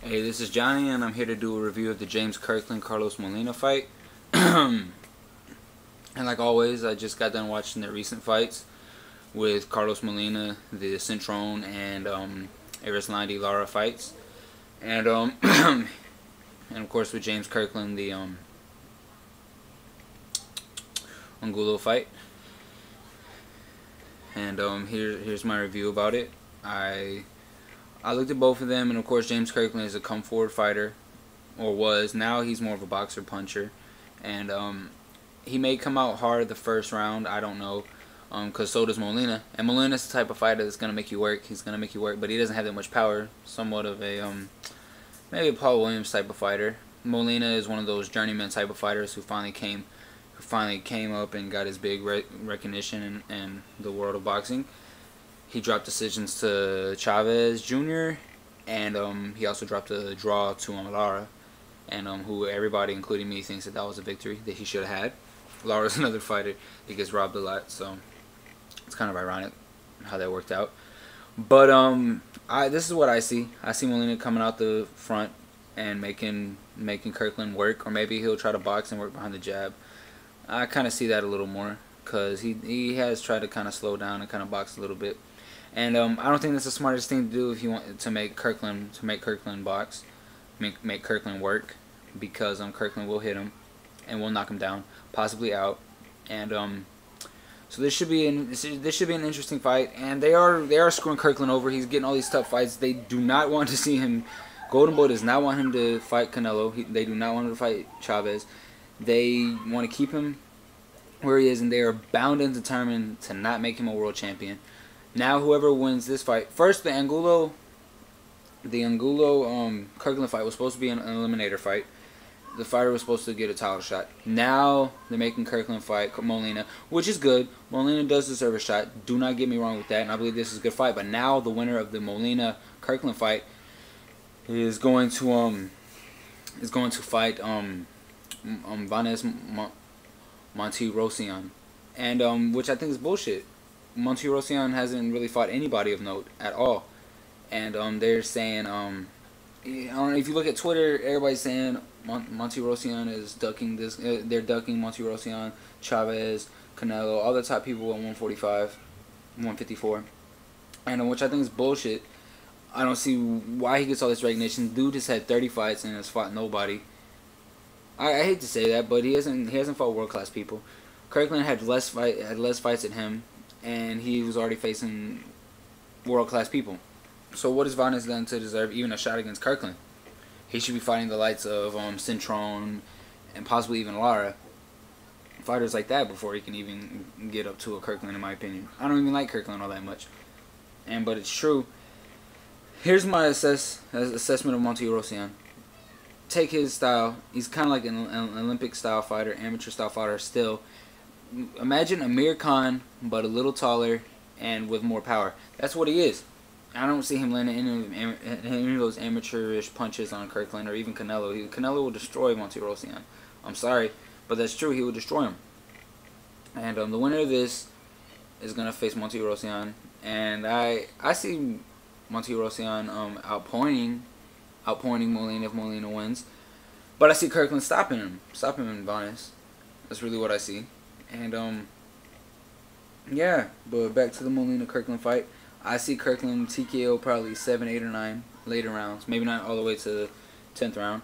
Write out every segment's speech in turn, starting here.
Hey, this is Johnny, and I'm here to do a review of the James Kirkland-Carlos Molina fight. And like always, I just got done watching the recent fights with Carlos Molina, the Cintrone, and Erislandy Lara fights, and and of course with James Kirkland, the Angulo fight. And here's my review about it. I looked at both of them, and of course James Kirkland is a come forward fighter, or was. Now he's more of a boxer puncher, and he may come out hard the first round. I don't know, because so does Molina. And Molina's the type of fighter that's gonna make you work. He's gonna make you work, but he doesn't have that much power. Somewhat of a maybe a Paul Williams type of fighter. Molina is one of those journeyman type of fighters who finally came up and got his big recognition in the world of boxing. He dropped decisions to Chavez Jr. and he also dropped a draw to Lara, and who everybody, including me, thinks that was a victory that he should have had. Lara's another fighter that gets robbed a lot, so it's kind of ironic how that worked out. But this is what I see. I see Molina coming out the front and making Kirkland work, or maybe he'll try to box and work behind the jab. I kind of see that a little more, because he has tried to kind of slow down and kind of box a little bit. And I don't think that's the smartest thing to do if you want to make Kirkland box, make Kirkland work, because Kirkland will hit him and will knock him down, possibly out. And so this should be an interesting fight. And they are screwing Kirkland over. He's getting all these tough fights. They do not want to see him. Golden Boy does not want him to fight Canelo. They do not want him to fight Chavez. They want to keep him where he is, and they are bound and determined to not make him a world champion. Now, whoever wins this fight, first the Angulo Kirkland fight was supposed to be an eliminator fight. The fighter was supposed to get a title shot. Now they're making Kirkland fight Molina, which is good. Molina does deserve a shot. Do not get me wrong with that, and I believe this is a good fight. But now the winner of the Molina Kirkland fight is going to fight Vanes Montirosian, and which I think is bullshit. Montirosian hasn't really fought anybody of note at all, and they're saying if you look at Twitter, everybody's saying Montirosian is ducking this. They're ducking Montirosian, Chavez, Canelo, all the top people at 145, 154, and which I think is bullshit. I don't see why he gets all this recognition. Dude has had 30 fights and has fought nobody. I hate to say that, but he hasn't fought world class people. Kirkland had less fights than him, and he was already facing world class people. So what has Vanes done to deserve even a shot against Kirkland? He should be fighting the likes of Cintrone and possibly even Lara, fighters like that, before he can even get up to a Kirkland, in my opinion. I don't even like Kirkland all that much, but it's true. Here's my assessment of Montirosian. Take his style. He's kind of like an Olympic style fighter, amateur style fighter still. Imagine Amir Khan, but a little taller and with more power. That's what he is. I don't see him landing any of those amateurish punches on Kirkland or even Canelo. Canelo will destroy Montirosian. I'm sorry, but that's true. He will destroy him. And the winner of this is gonna face Montirosian, and I see Montirosian outpointing Molina if Molina wins, but I see Kirkland stopping him in Vanes. That's really what I see. And yeah, but back to the Molina Kirkland fight. I see Kirkland TKO probably 7, 8, or 9 later rounds. Maybe not all the way to the 10th round.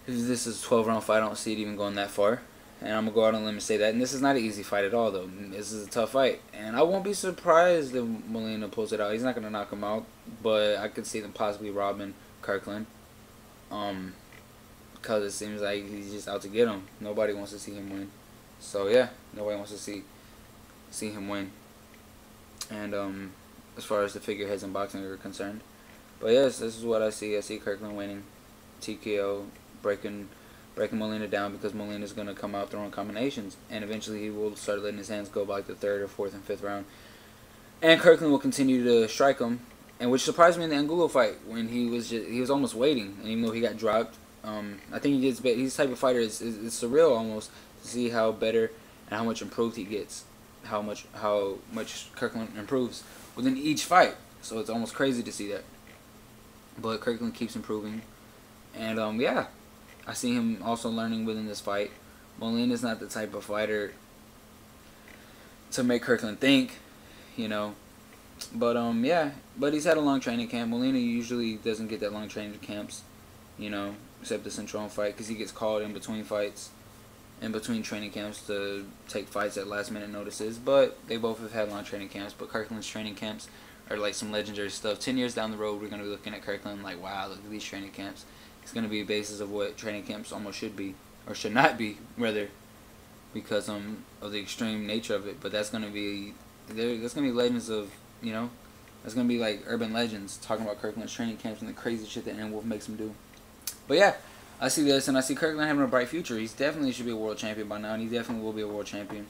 If this is a 12-round fight, I don't see it even going that far. And I'm going to go out on a limb and say that. And this is not an easy fight at all, though. This is a tough fight. And I won't be surprised if Molina pulls it out. He's not going to knock him out, but I could see them possibly robbing Kirkland. Because it seems like he's just out to get him. Nobody wants to see him win. So yeah, nobody wants to see him win. And as far as the figureheads in boxing are concerned. But yes, this is what I see. I see Kirkland winning, TKO, breaking Molina down, because Molina's going to come out throwing combinations, and eventually he will start letting his hands go by like the 3rd or 4th and 5th round. And Kirkland will continue to strike him, and which surprised me in the Angulo fight when he was almost waiting, and even though he got dropped, I think he gets better. He's the type of fighter it's surreal almost to see how better and how much improved he gets, how much Kirkland improves within each fight. So it's almost crazy to see that. but Kirkland keeps improving. And yeah, I see him also learning within this fight. Molina's not the type of fighter to make Kirkland think, you know. But yeah, but he's had a long training camp. Molina usually doesn't get that long training camps, you know, except the Centron fight, because he gets called in between fights, in between training camps to take fights at last minute notices. But they both have had long training camps. But Kirkland's training camps are like some legendary stuff. 10 years down the road, we're gonna be looking at Kirkland like, wow, look at these training camps. It's gonna be a basis of what training camps almost should be, or should not be, rather, because of the extreme nature of it. But that's gonna be that's gonna be legends of, you know, that's gonna be like urban legends talking about Kirkland's training camps and the crazy shit that Aaron Wolf makes him do. But yeah, I see this, and I see Kirkland having a bright future. He definitely should be a world champion by now, and he definitely will be a world champion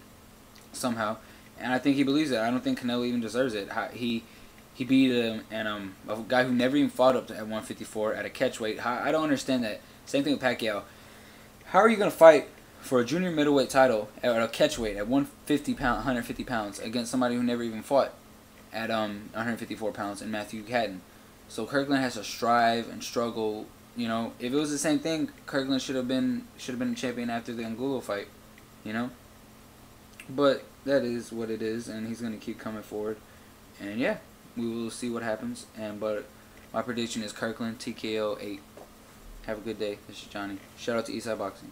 somehow. And I think he believes it. I don't think Canelo even deserves it. He beat a guy who never even fought up to at 154 at a catchweight. I don't understand that. Same thing with Pacquiao. How are you gonna fight for a junior middleweight title at a catchweight at 150 pounds against somebody who never even fought at 154 pounds in Matthew Cadden? So Kirkland has to strive and struggle. You know, if it was the same thing, Kirkland should have been a champion after the Angulo fight. You know, but that is what it is, and he's gonna keep coming forward. And yeah, we will see what happens. But my prediction is Kirkland TKO 8. Have a good day. This is Johnny. Shout out to Eastside Boxing.